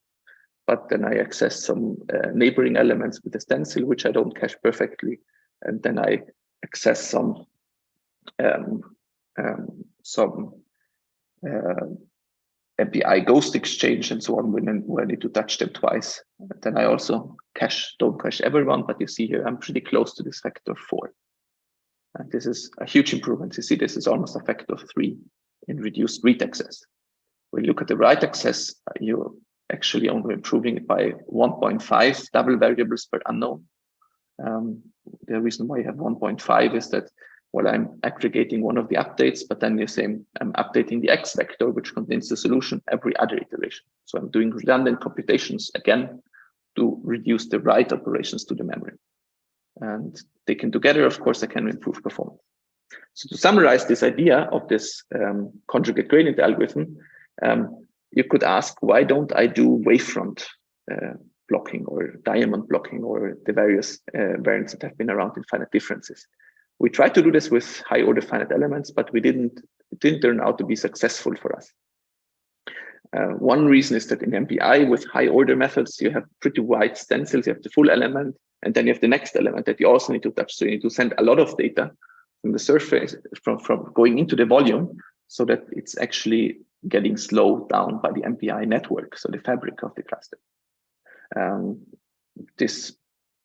Speaker 1: but then I access some neighboring elements with a stencil, which I don't cache perfectly. And then I access some MPI ghost exchange and so on when I need to touch them twice. Then I also don't cache everyone, but you see here I'm pretty close to this factor 4. And this is a huge improvement. You see, this is almost a factor of 3 in reduced read access. When you look at the write access, you're actually only improving it by 1.5 double variables per unknown. The reason why you have 1.5 is that, well, I'm aggregating one of the updates, but then you're saying I'm updating the X vector, which contains the solution every other iteration. So I'm doing redundant computations again to reduce the write operations to the memory. And taken together, of course, I can improve performance. So to summarize this idea of this conjugate gradient algorithm, you could ask, why don't I do wavefront blocking or diamond blocking or the various variants that have been around in finite differences? We tried to do this with high order finite elements, but it didn't turn out to be successful for us. One reason is that in MPI with high order methods, you have pretty wide stencils, you have the full element, and then you have the next element that you also need to touch. So you need to send a lot of data from the surface, from going into the volume, so that it's actually getting slowed down by the MPI network, so the fabric of the cluster. This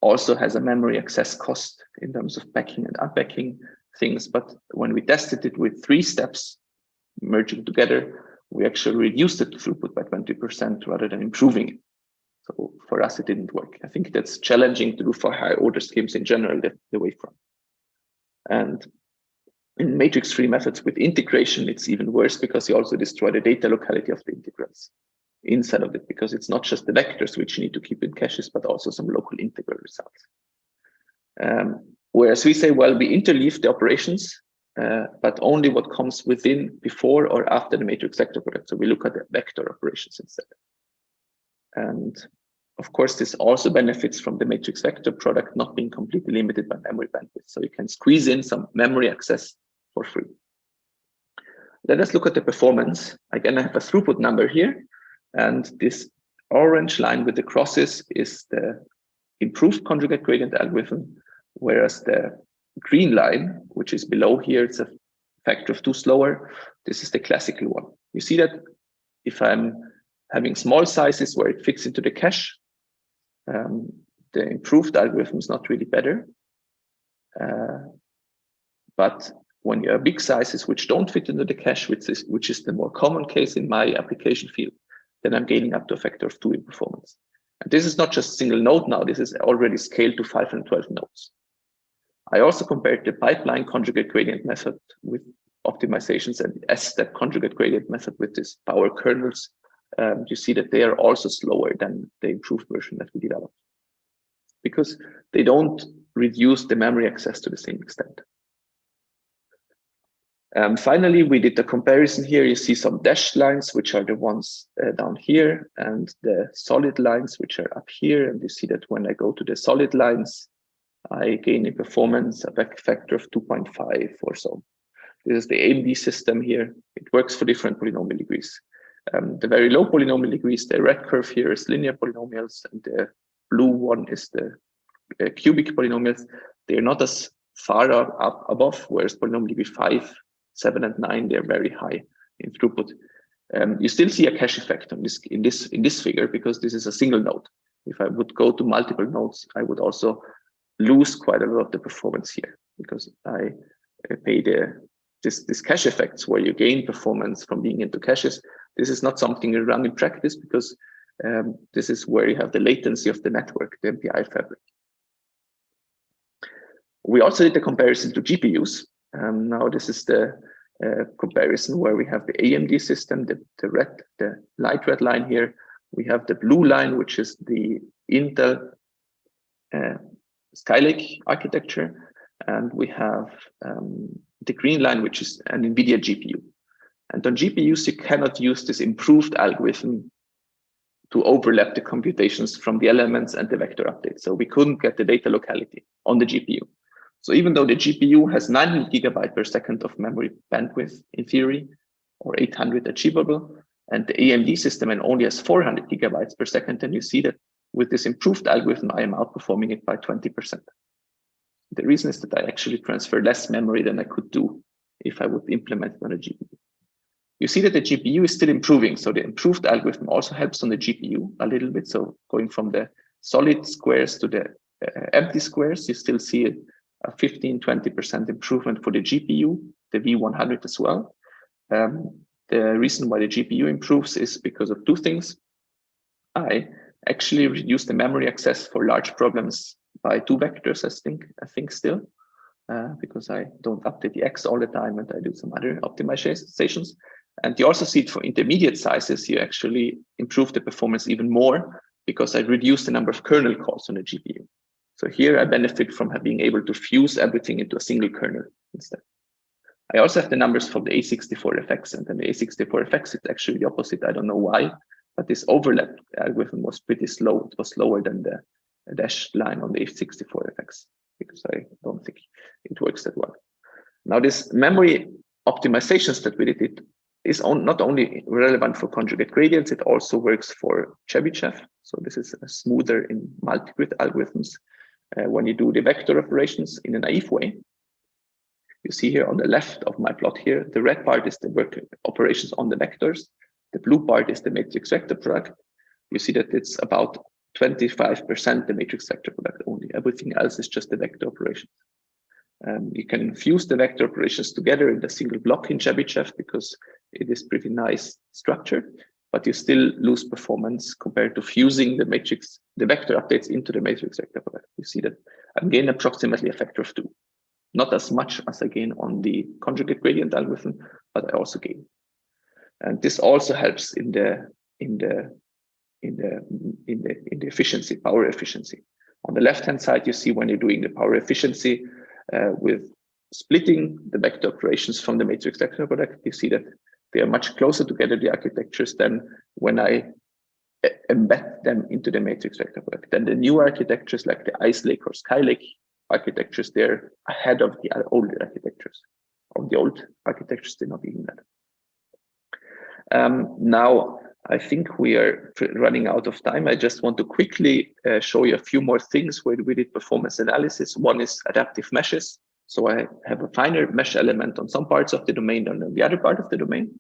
Speaker 1: also has a memory access cost in terms of packing and unpacking things, but when we tested it with 3 steps merging together, we actually reduced the throughput by 20% rather than improving it. So for us, it didn't work. I think that's challenging to do for high order schemes in general, the wavefront. And in matrix-free methods with integration, it's even worse because you also destroy the data locality of the integrals inside of it, because it's not just the vectors which you need to keep in caches, but also some local integral results. Whereas we say, well, we interleave the operations, but only what comes within, before or after the matrix vector product. So we look at the vector operations instead. And of course, this also benefits from the matrix vector product not being completely limited by memory bandwidth. So you can squeeze in some memory access for free. Let us look at the performance. Again, I have a throughput number here. And this orange line with the crosses is the improved conjugate gradient algorithm, whereas the green line, which is below here, it's a factor of 2 slower. This is the classical one. You see that if I'm having small sizes where it fits into the cache, the improved algorithm is not really better. But when you have big sizes which don't fit into the cache, which is the more common case in my application field, then I'm gaining up to a factor of 2 in performance. And this is not just single node now, this is already scaled to 512 nodes. I also compared the pipeline conjugate gradient method with optimizations and the S-step conjugate gradient method with this power kernels. You see that they are also slower than the improved version that we developed, because they don't reduce the memory access to the same extent. Finally, we did the comparison here. You see some dashed lines, which are the ones down here, and the solid lines, which are up here. And you see that when I go to the solid lines, I gain in performance a factor of 2.5 or so. This is the AMD system here. It works for different polynomial degrees. The very low polynomial degrees, the red curve here is linear polynomials, and the blue one is the cubic polynomials. They're not as far up above, whereas polynomial degree 5, 7, and 9, they're very high in throughput. You still see a cache effect on this in this figure, because this is a single node. If I would go to multiple nodes, I would also lose quite a lot of the performance here, because I pay this cache effects where you gain performance from being into caches. This is not something you run in practice, because this is where you have the latency of the network, the MPI fabric. We also did the comparison to GPUs. Now this is the comparison where we have the AMD system, the light red line here. We have the blue line, which is the Intel Skylake architecture, and we have the green line, which is an NVIDIA GPU. And on GPUs, you cannot use this improved algorithm to overlap the computations from the elements and the vector update. So we couldn't get the data locality on the GPU. So even though the GPU has 900 gigabytes per second of memory bandwidth in theory, or 800 achievable, and the AMD system only has 400 gigabytes per second, then you see that with this improved algorithm, I am outperforming it by 20%. The reason is that I actually transfer less memory than I could do if I would implement it on a GPU. You see that the GPU is still improving. So the improved algorithm also helps on the GPU a little bit. So going from the solid squares to the empty squares, you still see a 15–20% improvement for the GPU, the V100 as well. The reason why the GPU improves is because of two things. I actually reduced the memory access for large problems by 2 vectors, I think still, because I don't update the X all the time and I do some other optimizations. And you also see it for intermediate sizes, you actually improve the performance even more because I reduced the number of kernel calls on the GPU. So here I benefit from being able to fuse everything into a single kernel instead. I also have the numbers for the A64FX, and then the A64FX, it's actually the opposite. I don't know why, but this overlap algorithm was pretty slow. It was slower than the dashed line on the A64FX because I don't think it works that well. Now, this memory optimizations that we did is not only relevant for conjugate gradients, it also works for Chebyshev. So this is smoother in multi-grid algorithms. When you do the vector operations in a naive way, you see here on the left of my plot here, the red part is the work operations on the vectors. The blue part is the matrix vector product. You see that it's about 25% the matrix vector product only. Everything else is just the vector operations. You can fuse the vector operations together in a single block in Chebyshev because it is pretty nice structured, but you still lose performance compared to fusing the vector updates into the matrix vector product. You see that I gain approximately a factor of 2. Not as much as I gain on the conjugate gradient algorithm, but I also gain. And this also helps in the efficiency, power efficiency. On the left-hand side, you see when you're doing the power efficiency with splitting the vector operations from the matrix vector product, you see that they are much closer together, the architectures, than when I embed them into the matrix vector product. Then the new architectures like the Ice Lake or Skylake architectures, they're ahead of the older architectures. Of the old architectures, they're not even that. Now, I think we are running out of time. I just want to quickly show you a few more things where we did performance analysis. One is adaptive meshes. So I have a finer mesh element on some parts of the domain than on the other part of the domain.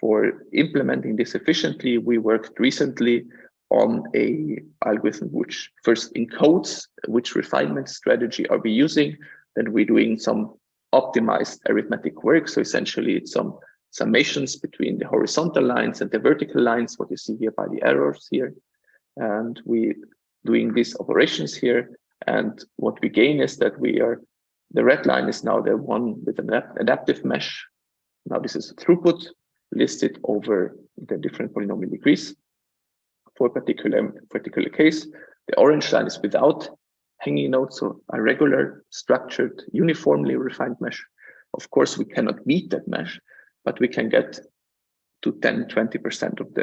Speaker 1: For implementing this efficiently, we worked recently on a algorithm which first encodes which refinement strategy are we using. Then we're doing some optimized arithmetic work. So essentially it's some summations between the horizontal lines and the vertical lines, what you see here by the arrows here. And we doing these operations here. And what we gain is that the red line is now the one with an adaptive mesh. Now this is throughput listed over the different polynomial degrees for a particular case. The orange line is without hanging nodes, so a regular, structured, uniformly refined mesh. Of course, we cannot meet that mesh, but we can get to 10–20% of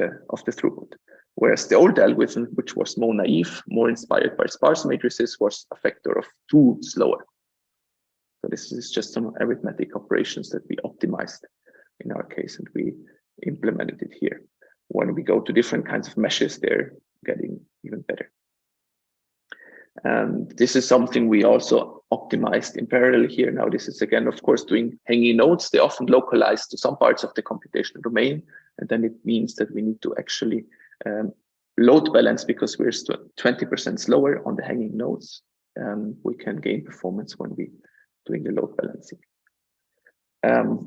Speaker 1: the throughput. Whereas the old algorithm, which was more naive, more inspired by sparse matrices, was a factor of 2 slower. So this is just some arithmetic operations that we optimized in our case, and we implemented it here. When we go to different kinds of meshes, they're getting even better. And this is something we also optimized in parallel here. Now, this is again, of course, doing hanging nodes. They often localize to some parts of the computational domain. And then it means that we need to actually load balance because we're 20% slower on the hanging nodes. We can gain performance when we doing the load balancing.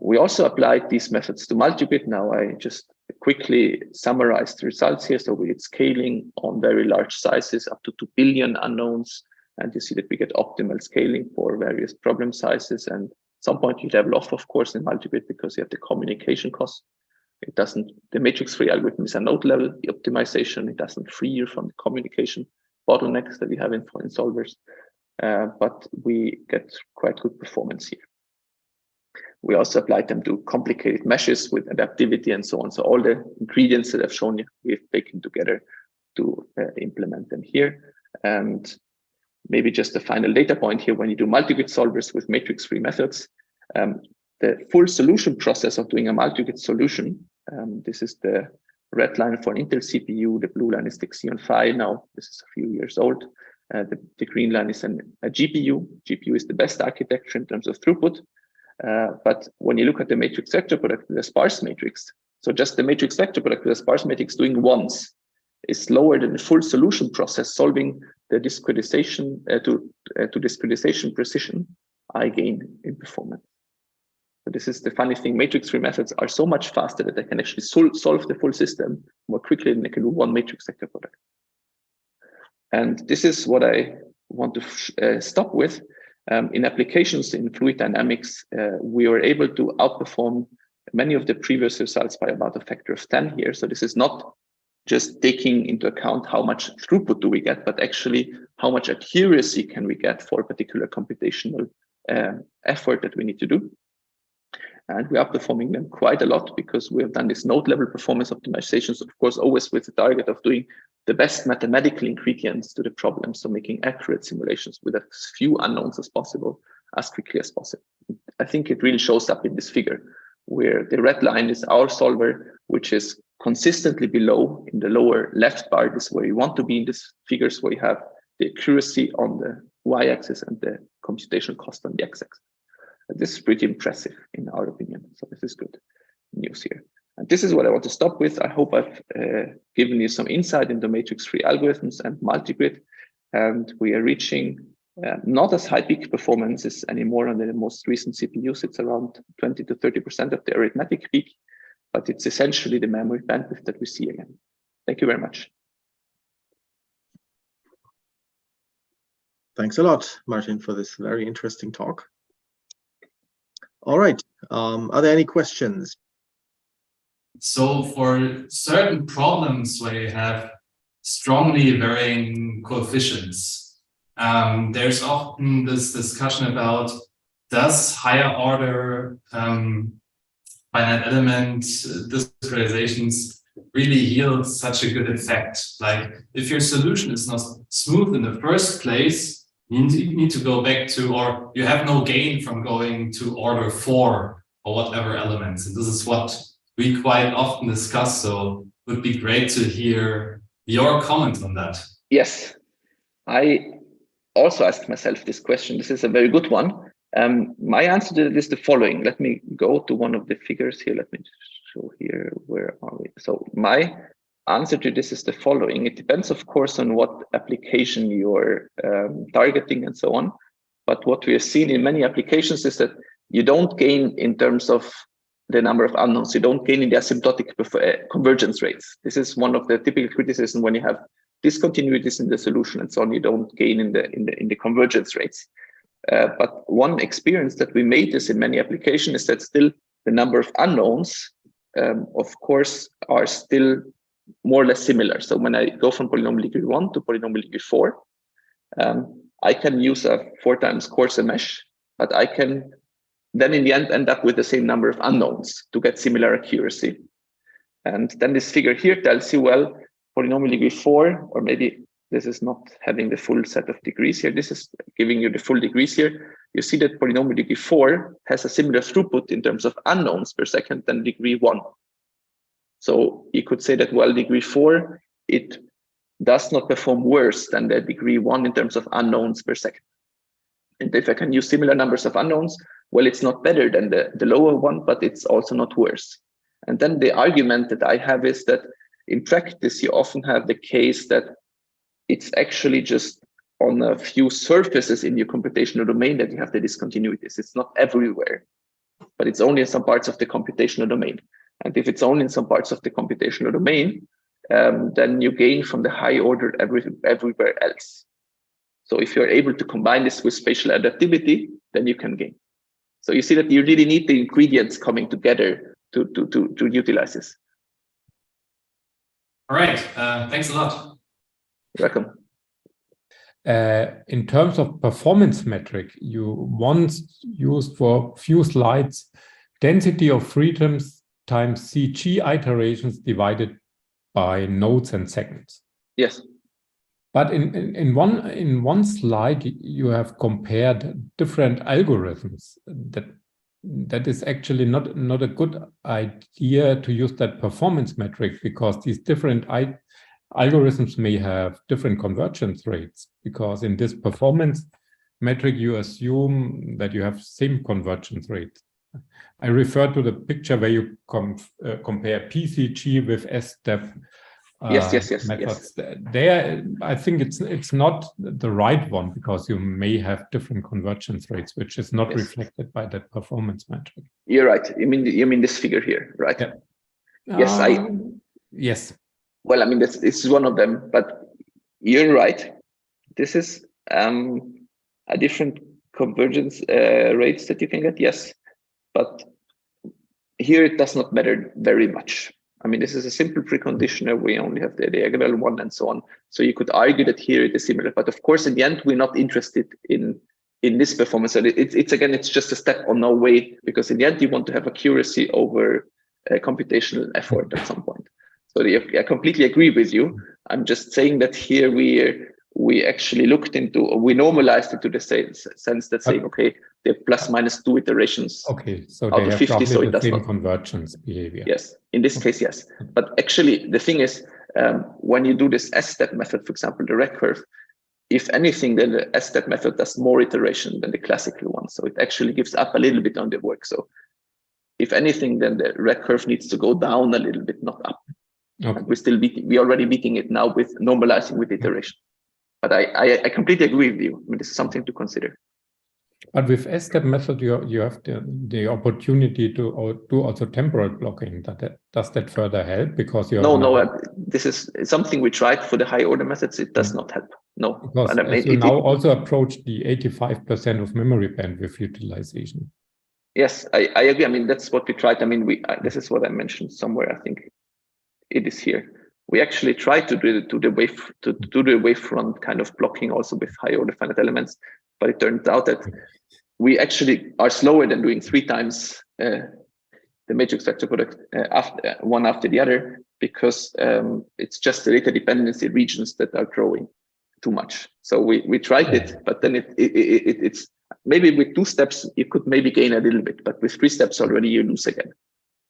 Speaker 1: We also applied these methods to multi-bit. Now I just quickly summarized the results here. So we did scaling on very large sizes up to 2 billion unknowns. And you see that we get optimal scaling for various problem sizes. And at some point you level off, of course, in multi-bit because you have the communication cost. It doesn't, the matrix-free algorithm is a node level optimization. It doesn't free you from the communication bottlenecks that we have in solvers. But we get quite good performance here. We also applied them to complicated meshes with adaptivity and so on. So all the ingredients that I've shown you, we've taken together to implement them here. And maybe just a final data point here, when you do multi-grid solvers with matrix-free methods, the full solution process of doing a multi-grid solution, this is the red line for an Intel CPU, the blue line is the Xeon Phi. Now, this is a few years old. The green line is a GPU. GPU is the best architecture in terms of throughput. But when you look at the matrix vector product with a sparse matrix, so just the matrix vector product with a sparse matrix doing once is slower than the full solution process solving the discretization to discretization precision I gain in performance. So this is the funny thing. Matrix-free methods are so much faster that they can actually solve the full system more quickly than they can do one matrix vector product. And this is what I want to stop with. In applications in fluid dynamics, we were able to outperform many of the previous results by about a factor of 10 here. So this is not just taking into account how much throughput do we get, but actually how much accuracy can we get for a particular computational effort that we need to do. And we're outperforming them quite a lot because we have done this node level performance optimizations, of course, always with the target of doing the best mathematical ingredients to the problem. So making accurate simulations with as few unknowns as possible, as quickly as possible. I think it really shows up in this figure where the red line is our solver, which is consistently below in the lower left bar. This is where you want to be in these figures, where you have the accuracy on the y-axis and the computational cost on the x-axis. This is pretty impressive in our opinion. So this is good news here. And this is what I want to stop with. I hope I've given you some insight into matrix-free algorithms and multigrid. And we are reaching not as high peak performances anymore on the most recent CPUs. It's around 20 to 30% of the arithmetic peak, but it's essentially the memory bandwidth that we see again. Thank you very much.
Speaker 2: Thanks a lot, Martin, for this very interesting talk. All right, are there any questions?
Speaker 3: So for certain problems where you have strongly varying coefficients, there's often this discussion about, does higher order finite element discretizations really yield such a good effect? Like if your solution is not smooth in the first place, you need to go back to, or you have no gain from going to order 4 or whatever elements. And this is what we quite often discuss. So it would be great to hear your comment on that.
Speaker 1: Yes, I also asked myself this question. This is a very good one. My answer to it is the following. Let me go to one of the figures here. Let me show here. Where are we? So my answer to this is the following. It depends, of course, on what application you're targeting and so on. But what we have seen in many applications is that you don't gain in terms of the number of unknowns. You don't gain in the asymptotic convergence rates. This is one of the typical criticisms when you have discontinuities in the solution and so on. You don't gain in the convergence rates. But one experience that we made this in many applications is that still the number of unknowns, of course, are still more or less similar. So when I go from polynomial degree 1 to polynomial degree 4, I can use a 4 times coarser mesh, but I can then in the end up with the same number of unknowns to get similar accuracy. And then this figure here tells you, well, polynomial degree 4, or maybe this is not having the full set of degrees here. This is giving you the full degrees here. You see that polynomial degree 4 has a similar throughput in terms of unknowns per second than degree 1. So you could say that, well, degree 4, it does not perform worse than the degree 1 in terms of unknowns per second. And if I can use similar numbers of unknowns, well, it's not better than the lower one, but it's also not worse. And then the argument that I have is that in practice, you often have the case that it's actually just on a few surfaces in your computational domain that you have the discontinuities. It's not everywhere, but it's only in some parts of the computational domain. And if it's only in some parts of the computational domain, then you gain from the high order everywhere else. So if you're able to combine this with spatial adaptivity, then you can gain. So you see that you really need the ingredients coming together to utilize this.
Speaker 3: All right, thanks a lot.
Speaker 1: You're welcome.
Speaker 4: In terms of performance metric, you once used for few slides density of freedoms times CG iterations divided by nodes and seconds.
Speaker 1: Yes.
Speaker 4: But in one slide you have compared different algorithms. That is actually not a good idea to use that performance metric, because these different algorithms may have different convergence rates, because in this performance metric you assume that you have same convergence rate. I refer to the picture where you compare PCG with S-step methods. There, I think it's not the right one because you may have different convergence rates, which is not reflected by that performance metric.
Speaker 1: You're right. You mean this figure here, right?
Speaker 4: Yeah.
Speaker 1: Yes,
Speaker 4: yes.
Speaker 1: Well, I mean this is one of them, but you're right. This is a different convergence rates that you can get. Yes, but here it does not matter very much. I mean, this is a simple preconditioner. We only have the diagonal one and so on. So you could argue that here it is similar, but of course, in the end, we're not interested in this performance. So it's just a step on our way, because in the end, you want to have accuracy over computational effort at some point. So I completely agree with you. I'm just saying that here we actually looked into, we normalized it to the sense that saying, okay, they're plus minus 2 iterations.
Speaker 4: Okay, so
Speaker 1: out
Speaker 4: they
Speaker 1: of
Speaker 4: have
Speaker 1: 50, so it
Speaker 4: the
Speaker 1: does
Speaker 4: same
Speaker 1: not
Speaker 4: convergence behavior.
Speaker 1: Yes, in this case, yes. But actually, the thing is, when you do this S-step method, for example, the red curve, if anything, then the S-step method does more iteration than the classical one. So it actually gives up a little bit on the work. So if anything, then the red curve needs to go down a little bit, not up.
Speaker 4: Okay.
Speaker 1: We're already beating it now with normalizing with iteration. But I completely agree with you. I mean, this is something to consider.
Speaker 4: But with S-step method, you have the opportunity to do also temporal blocking. Does that further help? Because you
Speaker 1: this is something we tried for the high order methods. It does not help. No,
Speaker 4: because as you now also approach the 85% of memory bandwidth utilization.
Speaker 1: Yes, I agree. I mean, that's what we tried. I mean, this is what I mentioned somewhere. I think it is here. We actually tried to do the wavefront kind of blocking also with high order finite elements, but it turned out that we actually are slower than doing 3 times the matrix vector product one after the other, because it's just the data dependency regions that are growing too much. So we tried it, but then it's maybe with 2 steps you could maybe gain a little bit, but with 3 steps already you lose again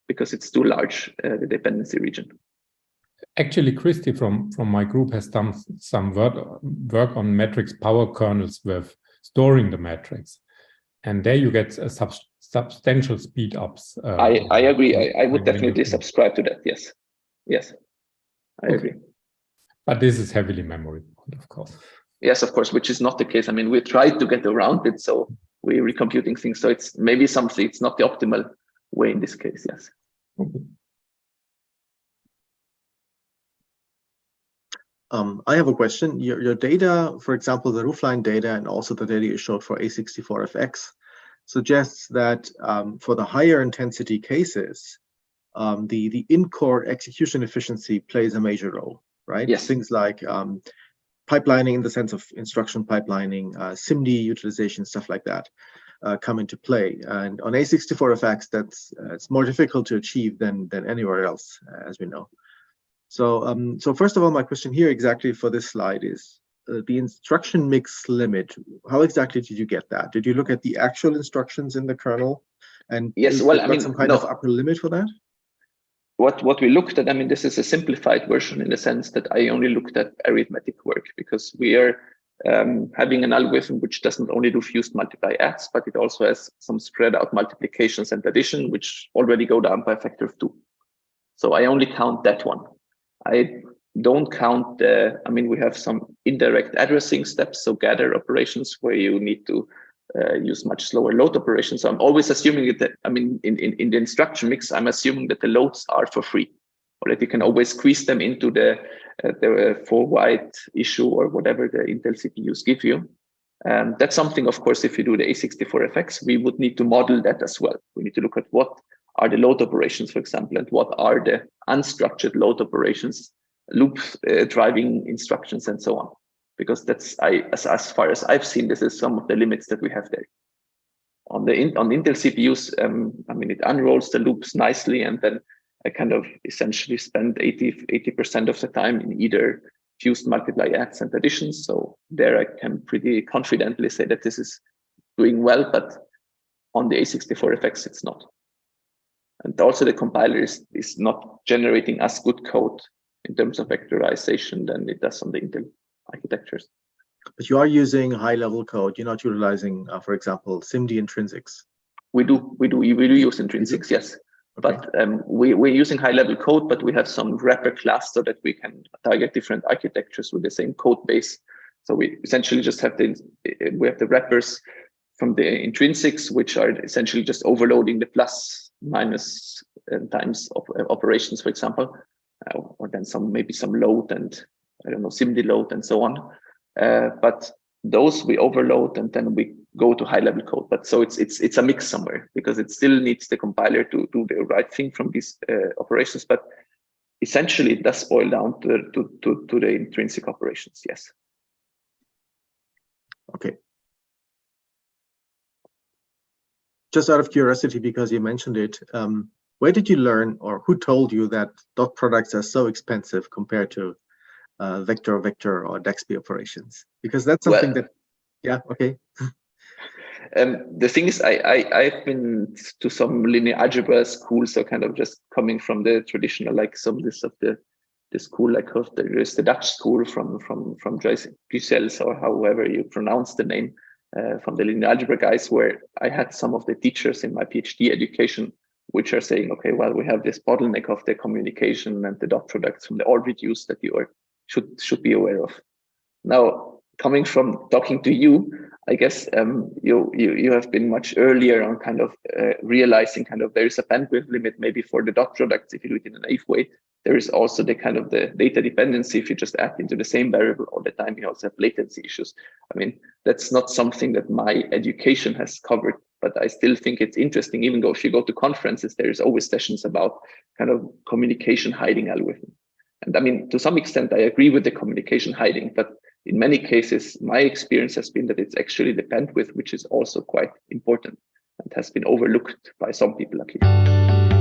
Speaker 1: because it's too large, the dependency region.
Speaker 4: Actually, Christy from my group has done some work on matrix power kernels with storing the matrix, and there you get a substantial speed ups.
Speaker 1: I agree. I would definitely subscribe to that. Yes, I agree.
Speaker 4: But this is heavily memory bound, of course.
Speaker 1: Yes, of course, which is not the case. I mean, we tried to get around it, so we're recomputing things. So it's maybe something. It's not the optimal way in this case. Yes.
Speaker 4: Okay.
Speaker 2: I have a question. Your data, for example, the roofline data and also the data you showed for A64FX suggests that for the higher intensity cases, the in-core execution efficiency plays a major role, right?
Speaker 1: Yes.
Speaker 2: Things like pipelining in the sense of instruction pipelining, SIMD utilization, stuff like that come into play. And on A64FX, it's more difficult to achieve than anywhere else, as we know. So, so first of all, my question here exactly for this slide is the instruction mix limit. How exactly did you get that? Did you look at the actual instructions in the kernel? And
Speaker 1: yes, well, I mean,
Speaker 2: some kind of upper limit for that?
Speaker 1: What we looked at, I mean, this is a simplified version in the sense that I only looked at arithmetic work, because we are having an algorithm which doesn't only do fused multiply adds, but it also has some spread out multiplications and addition, which already go down by a factor of 2. So I only count that one. I don't count I mean, we have some indirect addressing steps, so gather operations where you need to use much slower load operations. So I'm always assuming that, I mean, in the instruction mix, I'm assuming that the loads are for free, or that you can always squeeze them into the 4-wide issue or whatever the Intel CPUs give you. That's something, of course, if you do the A64FX, we would need to model that as well. We need to look at what are the load operations, for example, and what are the unstructured load operations, loops, driving instructions, and so on. Because that's, as far as I've seen, this is some of the limits that we have there. On Intel CPUs, I mean, it unrolls the loops nicely, and then I kind of essentially spend 80% of the time in either fused multiply adds and additions. So there I can pretty confidently say that this is doing well, but on the A64FX, it's not. And also the compiler is not generating as good code in terms of vectorization than it does on the Intel architectures.
Speaker 2: But you are using high-level code. You're not utilizing, for example, SIMD intrinsics.
Speaker 1: We do use intrinsics, yes.
Speaker 2: Okay.
Speaker 1: But we're using high-level code, but we have some wrapper class so that we can target different architectures with the same code base. So we essentially just have the wrappers from the intrinsics, which are essentially just overloading the plus, minus times of operations, for example, or then maybe some load and I don't know, SIMD load and so on. But those we overload and then we go to high-level code. But so it's a mix somewhere because it still needs the compiler to do the right thing from these operations. But essentially, it does boil down to the intrinsic operations. Yes.
Speaker 2: Okay. Just out of curiosity, because you mentioned it, where did you learn, or who told you that dot products are so expensive compared to vector-vector or DAXP operations? Because that's something that, yeah, okay.
Speaker 1: The thing is, I've been to some linear algebra schools, so kind of just coming from the traditional, like some list of the school, like there is the Dutch school from Gisels, or however you pronounce the name, from the linear algebra guys, where I had some of the teachers in my PhD education, which are saying, okay, well, we have this bottleneck of the communication and the dot products from the all reduced that you should be aware of. Now, coming from talking to you, I guess you have been much earlier on kind of realizing kind of there is a bandwidth limit maybe for the dot products if you do it in a naive way. There is also the kind of the data dependency. If you just add into the same variable all the time, you also have latency issues. I mean, that's not something that my education has covered, but I still think it's interesting, even though if you go to conferences, there is always sessions about kind of communication hiding algorithm. And I mean, to some extent, I agree with the communication hiding, but in many cases, my experience has been that it's actually the bandwidth, which is also quite important and has been overlooked by some people at least.